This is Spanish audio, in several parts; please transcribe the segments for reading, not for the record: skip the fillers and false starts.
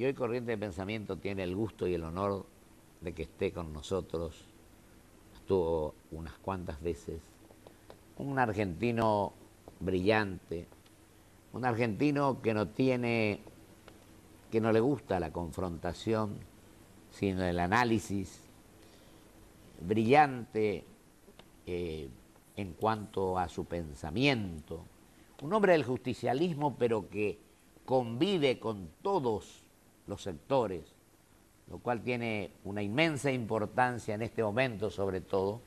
Y hoy Corriente de Pensamiento tiene el gusto y el honor de que esté con nosotros. Estuvo unas cuantas veces. Un argentino brillante, un argentino que no le gusta la confrontación, sino el análisis, brillante en cuanto a su pensamiento, un hombre del justicialismo, pero que convive con todos los sectores, lo cual tiene una inmensa importancia en este momento, sobre todo,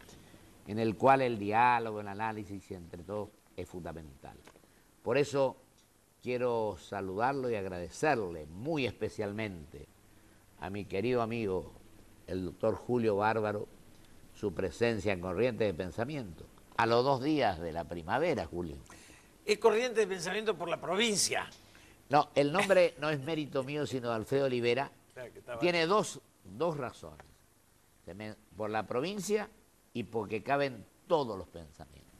en el cual el diálogo, el análisis entre todos es fundamental. Por eso quiero saludarlo y agradecerle muy especialmente a mi querido amigo, el doctor Julio Bárbaro, su presencia en Corriente de Pensamiento. A los 2 días de la primavera, Julio. Es Corriente de Pensamiento por la provincia. No, el nombre no es mérito mío, sino de Alfredo Olivera. Tiene dos razones. Por la provincia y porque caben todos los pensamientos.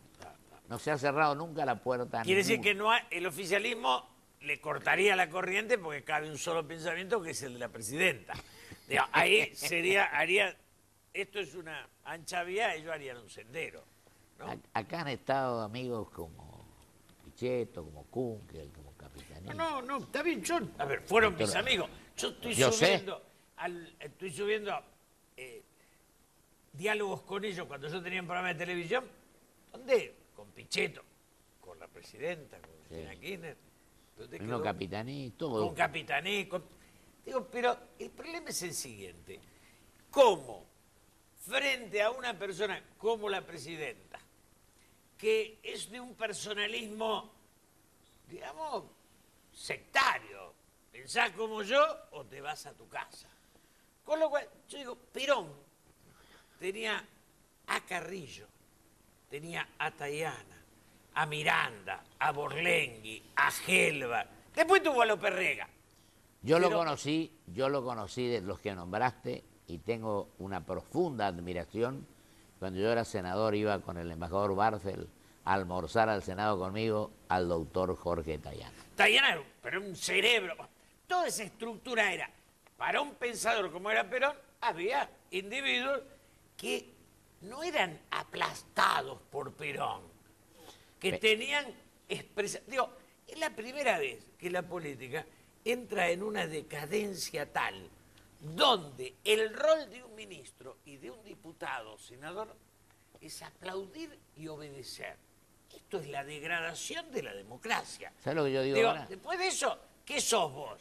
No se ha cerrado nunca la puerta. Quiere decir que no el oficialismo le cortaría la corriente porque cabe un solo pensamiento, que es el de la presidenta. Digo, ahí haría, esto es una ancha vía, ellos harían un sendero, ¿no? Acá han estado amigos como Pichetto, como Kunkel, como Capitanich. No, está bien, a ver, fueron mis amigos. Yo estoy subiendo diálogos con ellos cuando yo tenía un programa de televisión, donde con Pichetto, con la presidenta, con Cristina Kirchner, con Capitanich, todo. Con Capitanich, digo, pero el problema es el siguiente: ¿cómo frente a una persona como la presidenta, que es de un personalismo, digamos, sectario, pensás como yo o te vas a tu casa? Con lo cual, yo digo, Perón tenía a Carrillo, tenía a Tayana, a Miranda, a Borlenghi, a Gelba, después tuvo a López Rega. Yo lo conocí de los que nombraste y tengo una profunda admiración. Cuando yo era senador iba con el embajador Barcel a almorzar al Senado conmigo al doctor Jorge Tayana. Tayana era un cerebro. Toda esa estructura era, para un pensador como era Perón, había individuos que no eran aplastados por Perón, que tenían expresión. Digo, es la primera vez que la política entra en una decadencia tal donde el rol de un ministro y de un diputado, senador, es aplaudir y obedecer. Esto es la degradación de la democracia. ¿Sabes lo que yo digo ahora? Después de eso, ¿qué sos vos?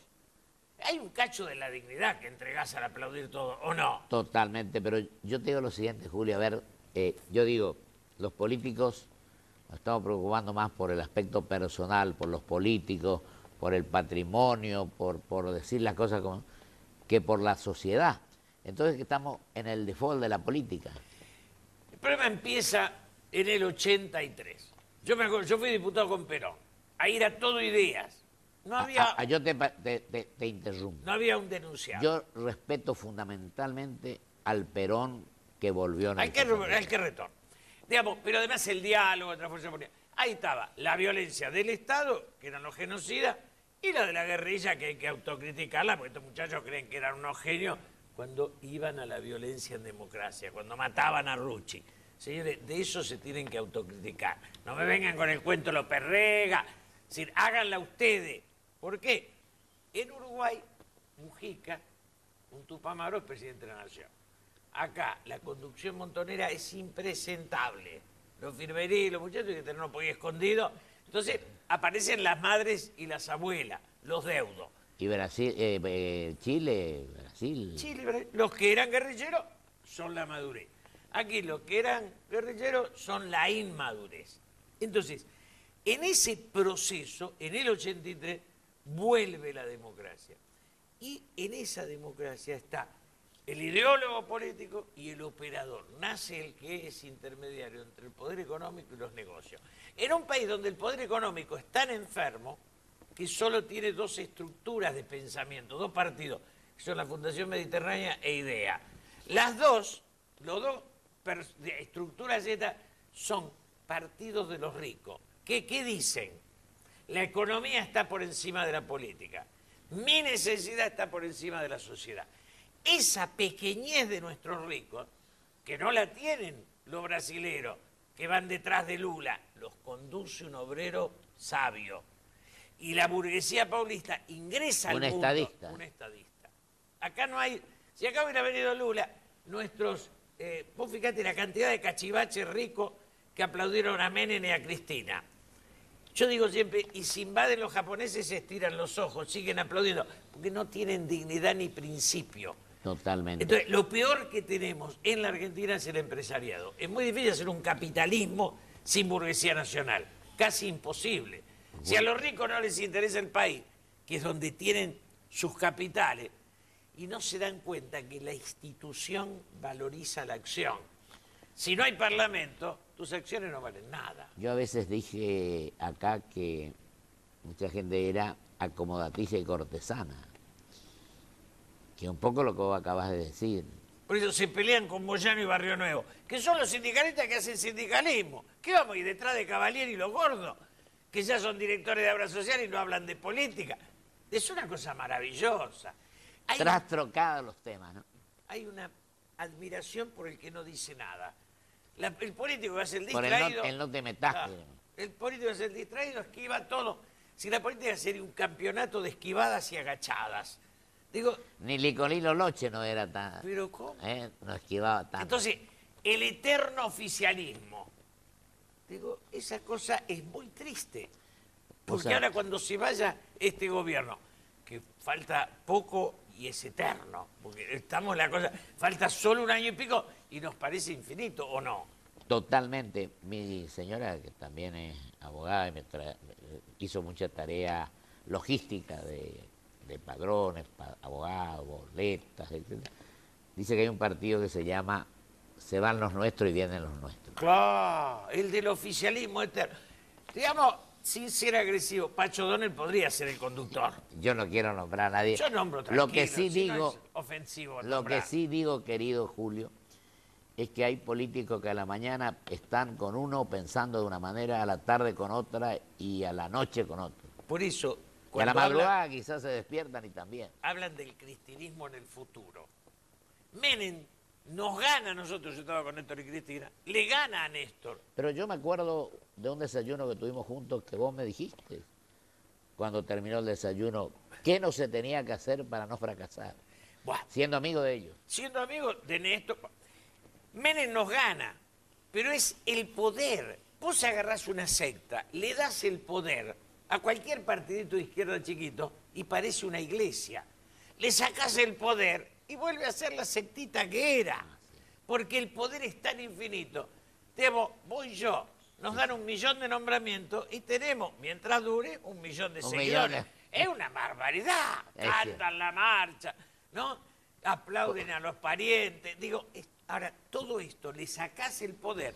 Hay un cacho de la dignidad que entregás al aplaudir todo, ¿o no? Totalmente, pero yo te digo lo siguiente, Julio, a ver, yo digo, los políticos nos estamos preocupando más por el aspecto personal, por los políticos, por el patrimonio, por decir las cosas como, que por la sociedad. Entonces estamos en el default de la política. El problema empieza en el 83. Yo me acuerdo, yo fui diputado con Perón. Ahí era todo ideas. No había... Yo te interrumpo. No había un denunciado. Yo respeto fundamentalmente al Perón que volvió en el que retorna. Digamos, pero además el diálogo entre las fuerzas políticas. Ahí estaba la violencia del Estado, que eran los genocidas, y la de la guerrilla, que hay que autocriticarla, porque estos muchachos creen que eran unos genios cuando iban a la violencia en democracia, cuando mataban a Rucci. Señores, de eso se tienen que autocriticar. No me vengan con el cuento López Rega. Es decir, háganla ustedes. ¿Por qué? En Uruguay, Mujica, un Tupamaro, es presidente de la Nación. Acá, la conducción montonera es impresentable. Los Firmerí, los muchachos, hay que tenerlo por ahí escondido. Entonces, aparecen las madres y las abuelas, los deudos. Y Brasil, Chile, Brasil. Chile, los que eran guerrilleros son la madurez. Aquí los que eran guerrilleros son la inmadurez. Entonces, en ese proceso, en el 83, vuelve la democracia. Y en esa democracia está el ideólogo político y el operador. Nace el que es intermediario entre el poder económico y los negocios. En un país donde el poder económico es tan enfermo que solo tiene 2 estructuras de pensamiento, 2 partidos, que son la Fundación Mediterránea e IDEA. Los dos estructuras estas son partidos de los ricos. ¿Qué dicen? La economía está por encima de la política. Mi necesidad está por encima de la sociedad. Esa pequeñez de nuestros ricos, que no la tienen los brasileros, que van detrás de Lula, los conduce un obrero sabio. Y la burguesía paulista ingresa al mundo. Un estadista. Acá no hay... Si acá hubiera venido Lula, nuestros... vos fíjate la cantidad de cachivaches ricos que aplaudieron a Menem y a Cristina. Yo digo siempre, y si invaden los japoneses se estiran los ojos, siguen aplaudiendo, porque no tienen dignidad ni principio. Totalmente. Entonces, lo peor que tenemos en la Argentina es el empresariado. Es muy difícil hacer un capitalismo sin burguesía nacional. Casi imposible. Bueno. Si a los ricos no les interesa el país, que es donde tienen sus capitales, y no se dan cuenta que la institución valoriza la acción. Si no hay parlamento, tus acciones no valen nada. Yo a veces dije acá que mucha gente era acomodaticia y cortesana. Que un poco lo que vos acabas de decir. Por eso se pelean con Moyano y Barrio Nuevo, que son los sindicalistas que hacen sindicalismo. ¿Qué vamos a ir detrás de Cavalieri y los gordos? Que ya son directores de obra social y no hablan de política. Es una cosa maravillosa. Trastrocados los temas, ¿no? Hay una admiración por el que no dice nada. El político que hace el distraído... Por el no te metas. El político que hace el distraído esquiva todo. Si la política sería un campeonato de esquivadas y agachadas. Digo, ni Nicolino Loche no era tan... ¿Pero cómo? No esquivaba tanto. Entonces, el eterno oficialismo. Digo, esa cosa es muy triste. Porque ahora cuando se vaya este gobierno, que falta poco y es eterno, porque estamos en la cosa, falta solo un año y pico y nos parece infinito, ¿o no? Totalmente. Mi señora, que también es abogada, y hizo mucha tarea logística de padrones, abogados, boletas, etc. Dice que hay un partido que se llama Se van los nuestros y vienen los nuestros. Claro, el del oficialismo eterno. Digamos, sin ser agresivo, Pacho Donel podría ser el conductor. Yo no quiero nombrar a nadie. Yo nombro tranquilo, lo que sí si digo, no es ofensivo lo nombrar. que sí digo, querido Julio, es que hay políticos que a la mañana están con uno pensando de una manera, a la tarde con otra y a la noche con otro. Por eso... Y a la madrugada quizás se despiertan y también. Hablan del cristinismo en el futuro. Menem nos gana a nosotros, yo estaba con Néstor y Cristina, le gana a Néstor. Pero yo me acuerdo de un desayuno que tuvimos juntos que vos me dijiste, cuando terminó el desayuno, qué no se tenía que hacer para no fracasar, Buah, siendo amigo de ellos. Siendo amigo de Néstor, Menem nos gana, pero es el poder. Vos agarrás una secta, le das el poder a cualquier partidito de izquierda chiquito y parece una iglesia. Le sacás el poder y vuelve a ser la sectita que era. Porque el poder es tan infinito. Digamos, vos y yo, nos dan 1 millón de nombramientos y tenemos, mientras dure, 1 millón de seguidores. Es una barbaridad. Cantan la marcha, ¿no? Aplauden a los parientes. Digo, ahora, todo esto, le sacás el poder.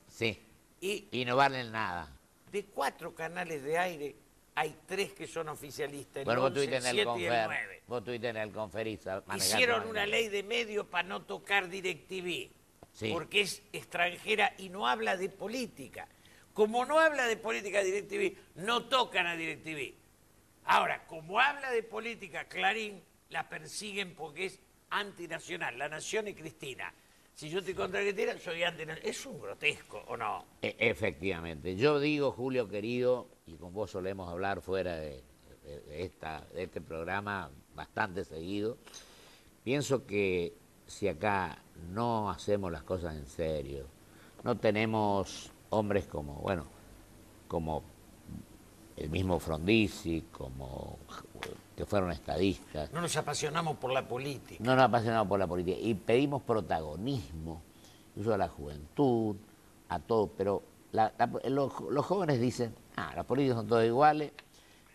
Sí, y no valen nada. De 4 canales de aire, hay 3 que son oficialistas. Bueno, vos estuviste en el Confer. Vos estuviste en el Conferista. Hicieron una ley de medios para no tocar DirecTV, sí, porque es extranjera y no habla de política. Como no habla de política DirecTV, no tocan a DirecTV. Ahora, como habla de política Clarín, la persiguen porque es antinacional. La Nación y Cristina. Si yo estoy contra Cristina, soy antinacional. Es un grotesco, ¿o no? Efectivamente. Yo digo, Julio querido, y con vos solemos hablar fuera de este programa bastante seguido, pienso que si acá no hacemos las cosas en serio, no tenemos hombres como, bueno, como el mismo Frondizi, como que fueron estadistas. No nos apasionamos por la política. No nos apasionamos por la política. Y protagonismo, incluso a la juventud, a todo. Pero los jóvenes dicen, los políticos son todos iguales.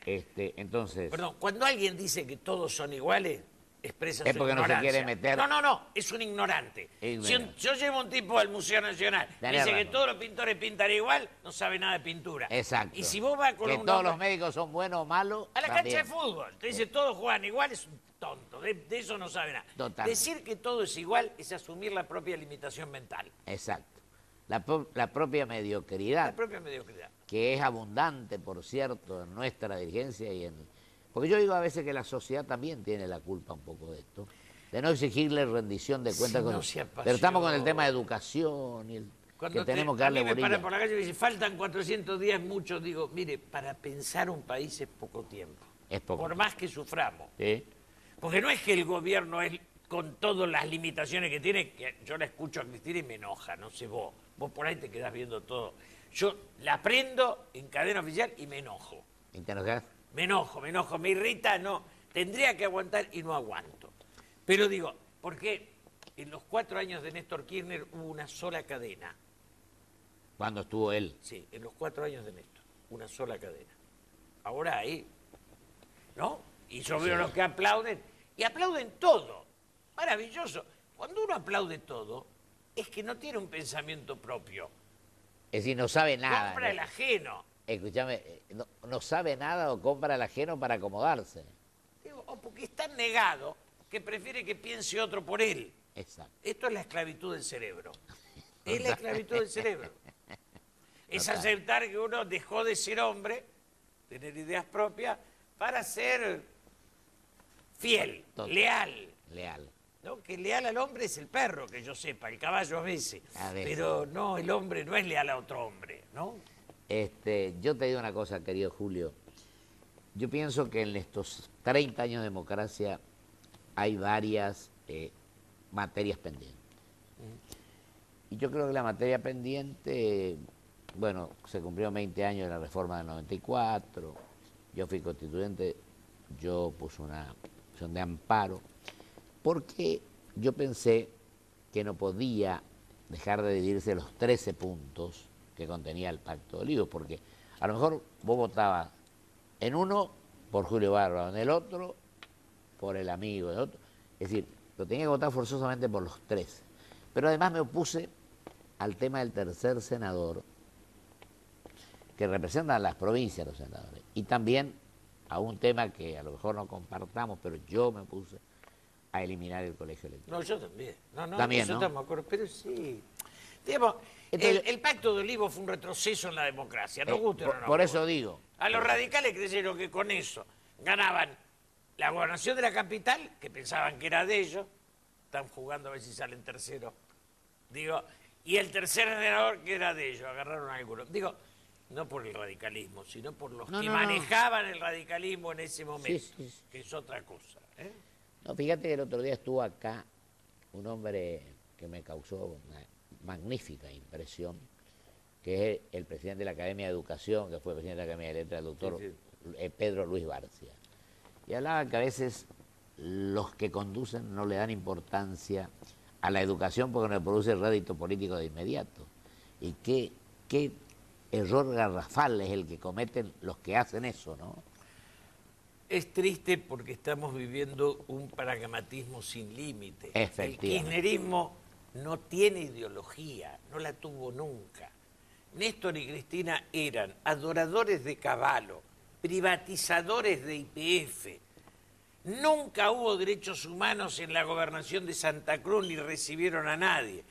Entonces... Perdón, cuando alguien dice que todos son iguales, expresa su ignorancia. Es porque no se quiere meter... No, es un ignorante. Si yo llevo un tipo al Museo Nacional, dice que todos los pintores pintan igual, no sabe nada de pintura. Exacto. Y si vos vas con que todos los médicos son buenos o malos... A la cancha de fútbol, te dice todos juegan igual, es un tonto, de eso no sabe nada. Total. Decir que todo es igual es asumir la propia limitación mental. Exacto. La propia mediocridad. La propia mediocridad. Que es abundante, por cierto, en nuestra dirigencia y en Porque yo digo a veces que la sociedad también tiene la culpa un poco de esto, de no exigirle rendición de cuentas. Si no se apasionó. Pero estamos con el tema de educación y que tenemos que darle a mí me bolilla. paran por la calle y me dicen, faltan 400 días, mucho. Digo, mire, para pensar un país es poco tiempo. Es poco por tiempo. más que suframos. ¿Sí? Porque no es que el gobierno es con todas las limitaciones que tiene, que yo la escucho a Cristina y me enoja, no sé vos. Vos por ahí te quedás viendo todo. Yo la prendo en cadena oficial y me enojo. ¿Y te enojas? Me enojo, me irrita, no. Tendría que aguantar y no aguanto. Pero digo, ¿por qué en los 4 años de Néstor Kirchner hubo una sola cadena? ¿Cuándo estuvo él? Sí, en los 4 años de Néstor, una sola cadena. Ahora ahí, ¿no? Y yo veo los que aplauden, y aplauden todo. Maravilloso. Cuando uno aplaude todo, es que no tiene un pensamiento propio. Es decir, no sabe nada. Compra el ajeno. Escúchame, no sabe nada o compra el ajeno para acomodarse. Digo, o porque es tan negado que prefiere que piense otro por él. Exacto. Esto es la esclavitud del cerebro. Es la esclavitud del cerebro. Es Total. aceptar que uno dejó de ser hombre, tener ideas propias, para ser fiel, Total. leal. Leal. ¿No? Que leal al hombre es el perro, que yo sepa, el caballo a veces. A veces. Pero no, el hombre no es leal a otro hombre, ¿no? Yo te digo una cosa, querido Julio. Yo pienso que en estos 30 años de democracia hay varias materias pendientes. Y yo creo que la materia pendiente, bueno, se cumplieron 20 años de la reforma del 94, yo fui constituyente, yo puse una acción de amparo, porque yo pensé que no podía dejar de dividirse los 13 puntos que contenía el Pacto de Olivos, porque a lo mejor vos votabas en uno por Julio Bárbaro, en el otro por el amigo, en el otro. Es decir, lo tenía que votar forzosamente por los 13. Pero además me opuse al tema del tercer senador, que representa a las provincias los senadores, y también a un tema que a lo mejor no compartamos, pero yo me opuse a eliminar el colegio electoral. No, yo también. No, También, eso ¿no? estamos de acuerdo, pero sí. Digamos, Entonces, el Pacto de Olivos fue un retroceso en la democracia, no guste o no. por eso digo. A los radicales creyeron que con eso ganaban la gobernación de la capital, que pensaban que era de ellos, están jugando a ver si salen terceros, digo, y el tercer senador que era de ellos, agarraron algunos. Digo, no por el radicalismo, sino por los que manejaban el radicalismo en ese momento, Sí. que es otra cosa. ¿Eh? No, fíjate que el otro día estuvo acá un hombre que me causó una magnífica impresión, que es el presidente de la Academia de Educación, que fue presidente de la Academia de Letras, el doctor Pedro Luis Barcia. Y hablaba que a veces los que conducen no le dan importancia a la educación porque no le produce rédito político de inmediato. Y qué error garrafal es el que cometen los que hacen eso, ¿no? Es triste porque estamos viviendo un pragmatismo sin límite. El Efectivamente. kirchnerismo no tiene ideología, no la tuvo nunca. Néstor y Cristina eran adoradores de Cavallo, privatizadores de YPF. Nunca hubo derechos humanos en la gobernación de Santa Cruz ni recibieron a nadie.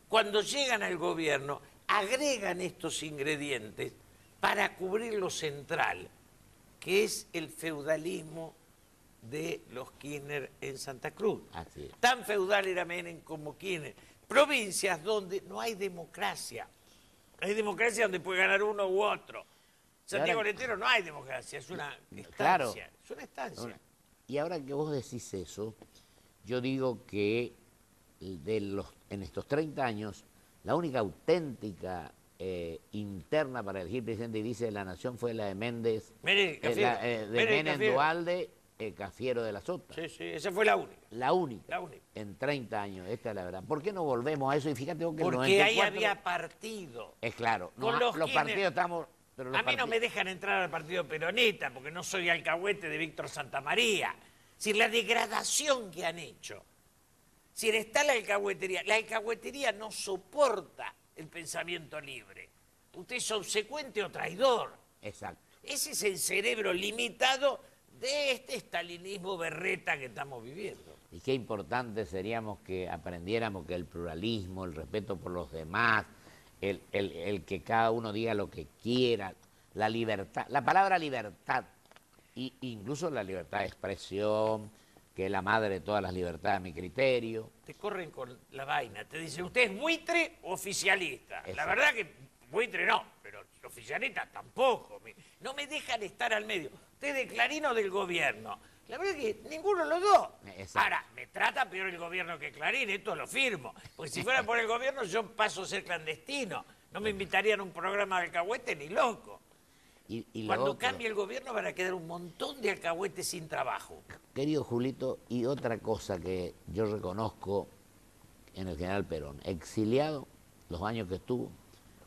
Cuando llegan al gobierno, agregan estos ingredientes para cubrir lo central, que es el feudalismo de los Kirchner en Santa Cruz. Así es. Tan feudal era Menem como Kirchner. Provincias donde no hay democracia. Hay democracia donde puede ganar uno u otro. Santiago del Estero no hay democracia, es una estancia. Claro. Es una estancia. Y ahora que vos decís eso, yo digo que en estos 30 años, la única auténtica interna para elegir presidente y vice de la Nación fue la de Méndez, Menem, Cafiero. de Menem, Menem Cafiero. Dualde, Cafiero de la Sota. Sí, sí, esa fue la única. La única. La única. En 30 años, esta es la verdad. ¿Por qué no volvemos a eso? Y fíjate vos que el Porque ahí 94 había partido. Es claro, Con los los partidos estamos... Pero los A mí no partidos- me dejan entrar al partido peronista porque no soy alcahuete de Víctor Santamaría. Si la degradación que han hecho. Si está la alcahuetería no soporta el pensamiento libre. Usted es obsecuente o traidor. Exacto. Ese es el cerebro limitado de este estalinismo berreta que estamos viviendo. Y qué importante seríamos que aprendiéramos que el pluralismo, el respeto por los demás, el que cada uno diga lo que quiera, la libertad. La palabra libertad Y incluso la libertad de expresión, que es la madre de todas las libertades a mi criterio. Te corren con la vaina, te dicen, ¿usted es buitre o oficialista? La Exacto. verdad que buitre no, pero oficialista tampoco. No me dejan estar al medio. Usted de Clarín o del gobierno. La verdad que ninguno de los dos. Exacto. Ahora, me trata peor el gobierno que Clarín, esto lo firmo. Porque si fuera por el gobierno yo paso a ser clandestino. No me invitarían a un programa de alcahuete ni loco. Y lo Cuando otro, cambie el gobierno van a quedar un montón de alcahuetes sin trabajo. querido Julito, y otra cosa que yo reconozco en el general Perón, exiliado los años que estuvo,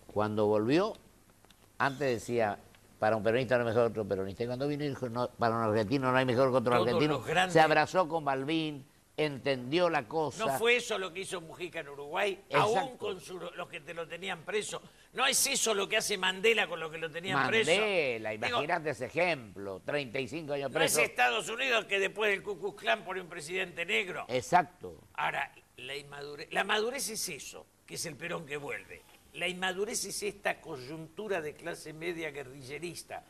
cuando volvió, antes decía, para un peronista no hay mejor que otro peronista, y cuando vino dijo, no, para un argentino no hay mejor que otro Todos argentino, los grandes- se abrazó con Balbín, entendió la cosa. No fue eso lo que hizo Mujica en Uruguay, Exacto. aún con los que te lo tenían preso. No es eso lo que hace Mandela con los que lo tenían preso. Mandela, Digo, imagínate ese ejemplo, 35 años no es preso. Estados Unidos que después del Ku Klux Klan pone un presidente negro. Exacto. Ahora, la madurez es eso, que es el Perón que vuelve. La inmadurez es esta coyuntura de clase media guerrillerista,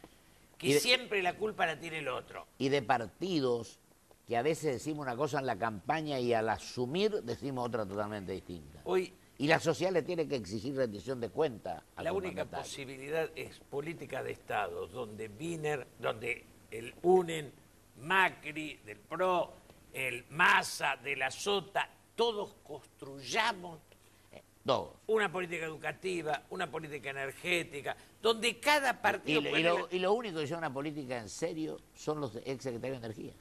que Y de- siempre la culpa la tiene el otro. Y de partidos que a veces decimos una cosa en la campaña y al asumir decimos otra totalmente distinta. Hoy Y la sociedad le tiene que exigir rendición de cuenta al la única comandatario. posibilidad es política de Estado, donde el UNEN, Macri, del PRO, el Massa, de la Sota, todos construyamos Todos. una política educativa, una política energética, donde cada partido... Y lo único que lleva una política en serio son los exsecretarios de Energía.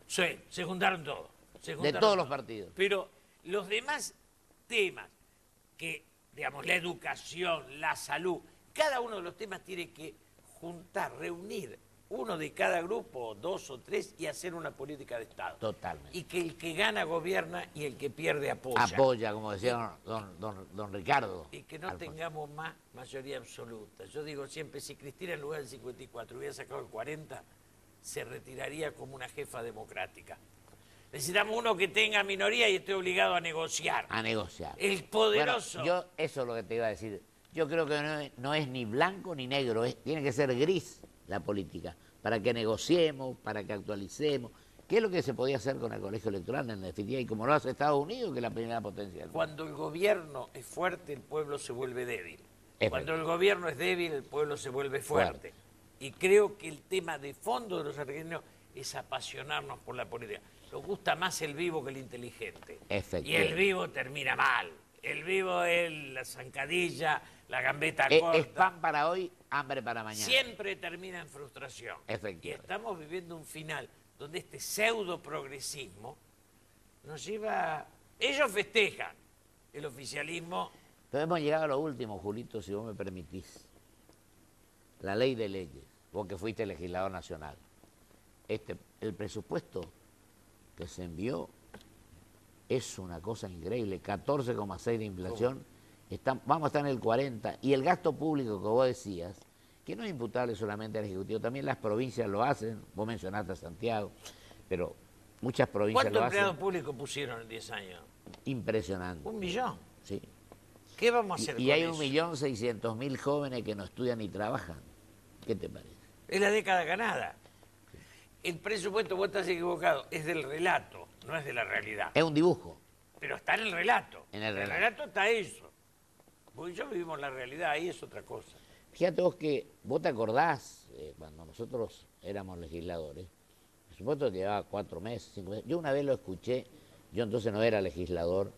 Sí, se juntaron todos. De todos los partidos. Pero los demás temas, que, digamos, la educación, la salud, cada uno de los temas tiene que juntar, reunir uno de cada grupo, 2 o 3, y hacer una política de Estado. Totalmente. Y que el que gana gobierna y el que pierde apoya. Apoya, como decía don Ricardo. Y que no Alfonso. tengamos más mayoría absoluta. Yo digo siempre, si Cristina en lugar del 54 hubiera sacado el 40, se retiraría como una jefa democrática. Necesitamos uno que tenga minoría y esté obligado a negociar. A negociar. El poderoso. Bueno, eso es lo que te iba a decir. Yo creo que no es ni blanco ni negro, tiene que ser gris la política, para que negociemos, para que actualicemos. ¿Qué es lo que se podía hacer con el colegio electoral en definitiva? Y como lo hace Estados Unidos, que es la primera potencia del mundo. Cuando el gobierno es fuerte, el pueblo se vuelve débil. Efectivo. Cuando el gobierno es débil, el pueblo se vuelve fuerte. Y creo que el tema de fondo de los argentinos es apasionarnos por la política. Nos gusta más el vivo que el inteligente. Efectivo. Y el vivo termina mal. El vivo es la zancadilla, la gambeta corta. Es pan para hoy, hambre para mañana. Siempre termina en frustración. Efectivo. Y estamos viviendo un final donde este pseudo progresismo nos lleva... Ellos festejan el oficialismo. Pero hemos llegado a lo último, Julito, si vos me permitís. La ley de leyes, vos que fuiste legislador nacional. El presupuesto que se envió es una cosa increíble, 14,6 de inflación, vamos a estar en el 40, y el gasto público que vos decías, que no es imputable solamente al Ejecutivo, también las provincias lo hacen, vos mencionaste a Santiago, pero muchas provincias ¿Cuántos lo empleados hacen. públicos pusieron en 10 años? Impresionante. 1 millón. Sí. ¿Qué vamos a hacer Y con hay eso? 1.600.000 jóvenes que no estudian ni trabajan. ¿Qué te parece? Es la década ganada. El presupuesto, vos estás equivocado, es del relato, no es de la realidad. Es un dibujo. Pero está en el relato. En el relato. relato está eso. Porque yo vivimos la realidad, ahí es otra cosa. Fíjate vos que, vos te acordás, cuando nosotros éramos legisladores, por supuesto que llevaba 4 meses, 5 meses. Yo una vez lo escuché, yo entonces no era legislador,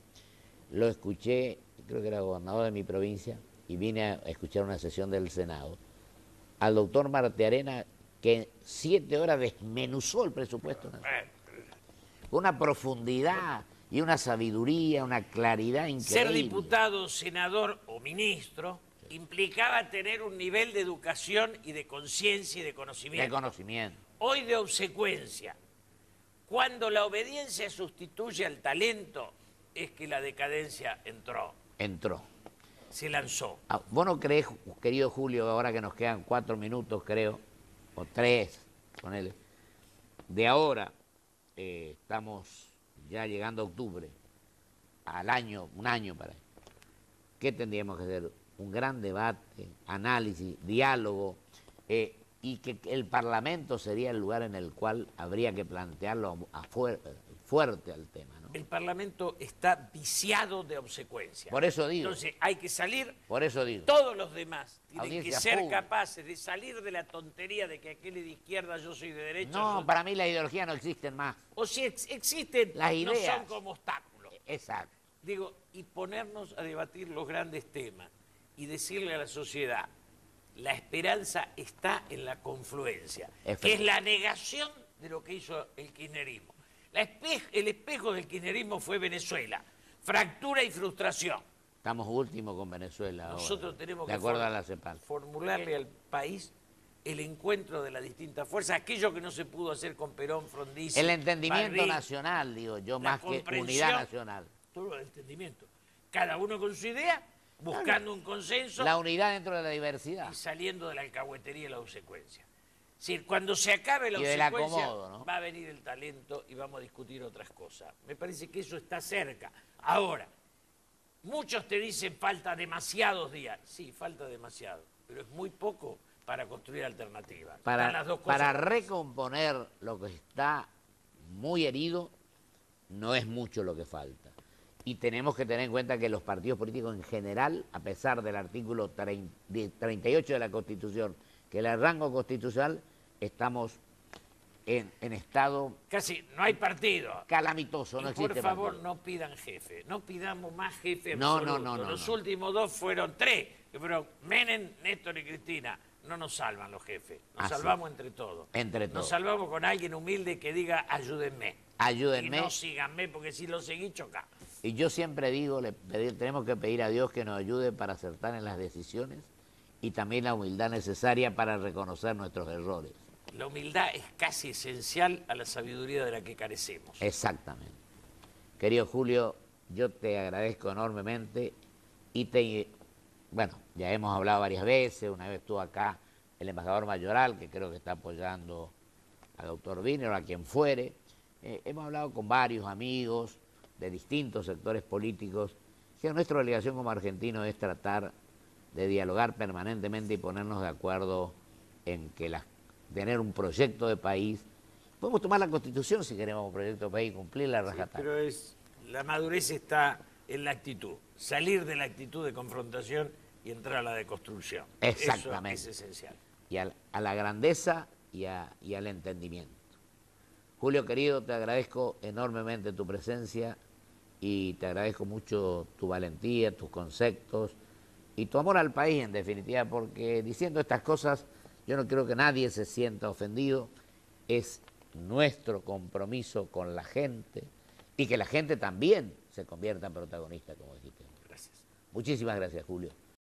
lo escuché, creo que era gobernador de mi provincia, y vine a escuchar una sesión del Senado, al doctor Martearena, que en 7 horas desmenuzó el presupuesto nacional. Con una profundidad y una sabiduría, una claridad increíble. Ser diputado, senador o ministro implicaba tener un nivel de educación y de conciencia y de De conocimiento. conocimiento. Hoy de obsecuencia. Cuando la obediencia sustituye al talento, es que la decadencia Entró. se lanzó. ¿Vos no creés, querido Julio, ahora que nos quedan 4 minutos, creo, o 3, ponele, de ahora, estamos ya llegando a octubre, al año, un año para ahí, ¿qué tendríamos que hacer? Un gran debate, análisis, diálogo, y que el Parlamento sería el lugar en el cual habría que plantearlo fuerte al tema, ¿no? El Parlamento está viciado de obsecuencia. Por eso digo. Entonces hay que salir, Por eso digo. todos los demás tienen que Audiencia ser pública. capaces de salir de la tontería de que aquel es de izquierda, yo soy de derecha. No, para mí la ideología no existen más. O si existen, Las no ideas. son como obstáculos. Exacto. Digo, y ponernos a debatir los grandes temas y decirle a la sociedad, la esperanza está en la confluencia, que es la negación de lo que hizo el kirchnerismo. El espejo del kirchnerismo fue Venezuela, fractura y frustración. Estamos últimos con Venezuela ahora, Nosotros tenemos de que acuerdo a la CEPAL. formularle al país el encuentro de las distintas fuerzas, aquello que no se pudo hacer con Perón, Frondizi, El entendimiento Madrid, nacional, digo yo, la más que comprensión, unidad nacional. todo el entendimiento. Cada uno con su idea, buscando un consenso La unidad dentro de la diversidad. y saliendo de la alcahuetería y la obsecuencia. Es decir, cuando se acabe la Y del obsecuencia, acomodo, ¿no? va a venir el talento y vamos a discutir otras cosas. Me parece que eso está cerca. Ahora, muchos te dicen falta demasiados días. Sí, falta demasiado, pero es muy poco para construir alternativas. Están las dos cosas. Para recomponer lo que está muy herido, no es mucho lo que falta. Y tenemos que tener en cuenta que los partidos políticos en general, a pesar del artículo 38 de la Constitución, que es el rango constitucional, estamos en estado Casi no hay partido. calamitoso, Y no existe por favor, partido. no pidan jefe. No pidamos más jefe No, absoluto. no, no, Los no. últimos dos fueron tres, que fueron Menem, Néstor y Cristina. No nos salvan los jefes. Nos Así. salvamos entre todos. Entre Nos todos. salvamos con alguien humilde que diga ayúdenme. Ayúdenme. Y no síganme, porque si lo seguí, choca. Y yo siempre digo, tenemos que pedir a Dios que nos ayude para acertar en las decisiones y también la humildad necesaria para reconocer nuestros errores. La humildad es casi esencial a la sabiduría de la que carecemos. Exactamente. Querido Julio, yo te agradezco enormemente y bueno, ya hemos hablado varias veces, una vez estuvo acá el embajador Mayoral, que creo que está apoyando al doctor Wiener o a quien fuere. Hemos hablado con varios amigos de distintos sectores políticos, que nuestra obligación como argentinos es tratar de dialogar permanentemente y ponernos de acuerdo en que tener un proyecto de país. Podemos tomar la Constitución si queremos un proyecto de país y cumplirla a rajatabla. Pero la madurez está en la actitud. Salir de la actitud de confrontación y entrar a la de construcción. Exactamente. Eso es esencial. Y a la grandeza y al entendimiento. Julio, querido, te agradezco enormemente tu presencia y te agradezco mucho tu valentía, tus conceptos y tu amor al país, en definitiva, porque diciendo estas cosas yo no creo que nadie se sienta ofendido. Es nuestro compromiso con la gente y que la gente también se convierta en protagonista, como dijiste. Gracias. Muchísimas gracias, Julio.